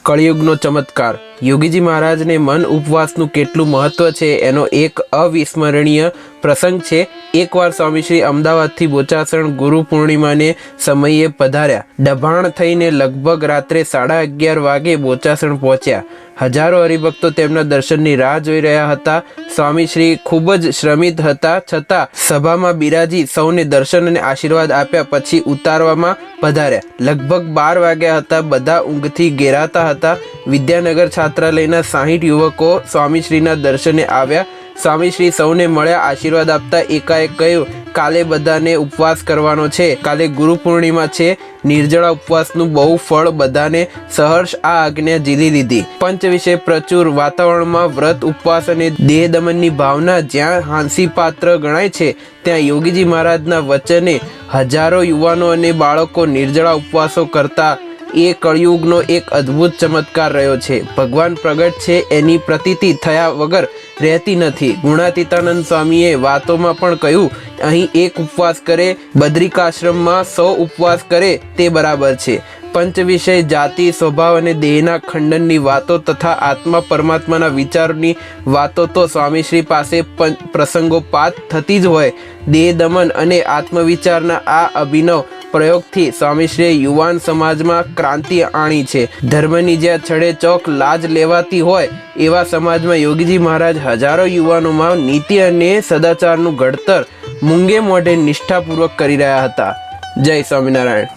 કળિયુગનો ચમત્કાર। યોગીજી મહારાજને મન ઉપવાસનું કેટલું મહત્વ છે એનો એક અવિસ્મરણીય પ્રસંગ છે। એકવાર સ્વામીશ્રી અમદાવાદથી બોચાસણ ગુરુ પૂર્ણિમાને સમયે પધાર્યા। ડભાણ થઈને લગભગ રાત્રે 11:30 વાગે બોચાસણ પહોંચ્યા। હજારો હરિભક્તો તેમના દર્શનની રાહ જોઈ રહ્યા હતા। સ્વામીશ્રી ખૂબ જ શ્રમિત હતા, છતાં સભામાં બિરાજી સૌને દર્શન અને આશીર્વાદ આપ્યા પછી ઉતારવામાં પધાર્યા। લગભગ 12 વાગ્યા હતા। બધા ઊંઘથી ઘેરાતા હતા। વિદ્યાનગર છાત્રાલયના 60 યુવકો સ્વામીશ્રીના દર્શને આવ્યા। સ્વામીશ્રી સૌને મળ્યા। આશીર્વાદ આપતા એકાએક કહ્યું, કાલે બધાને ઉપવાસ કરવાનો છે, કાલે ગુરુ પૂર્ણિમા છે। નિર્જળા ઉપવાસનું બહુ ફળ બધાને સહર્ષ આ આજ્ઞા ઝીલી લીધી। પંચ વિશે પ્રચુર વાતાવરણમાં વ્રત ઉપવાસ અને દેહ દમનની ભાવના જ્યાં હાંસી પાત્ર ગણાય છે, ત્યાં યોગીજી મહારાજના વચને હજારો યુવાનો અને બાળકો નિર્જળા ઉપવાસો કરતા એ કળિયુગનો એક અદ્ભુત ચમત્કાર રહ્યો છે। ભગવાન પ્રગટ છે એની પ્રતીતિ થયા વગર રહેતી નથી। ગુણાતીતાનંદ સ્વામીએ વાતોમાં પણ કહ્યું, અહીં એક ઉપવાસ કરે, બદ્રિકાશ્રમમાં 100 ઉપવાસ કરે તે બરાબર છે। પંચ વિષય, જાતિ, સ્વભાવ અને દેહના ખંડનની વાતો તથા આત્મા પરમાત્માના વિચારની વાતો તો સ્વામીશ્રી પાસે પ્રસંગોપાત થતી જ હોય। દેહ દમન અને આત્મવિચારના આ અભિનવ પ્રયોગથી સ્વામીશ્રીએ યુવાન સમાજમાં ક્રાંતિ આણી છે। ધર્મની જ્યાં છડે ચોક લાજ લેવાતી હોય એવા સમાજમાં યોગીજી મહારાજ હજારો યુવાનોમાં નીતિ અને સદાચારનું ઘડતર મૂંગે મોઢે નિષ્ઠાપૂર્વક કરી રહ્યા હતા। જય સ્વામિનારાયણ।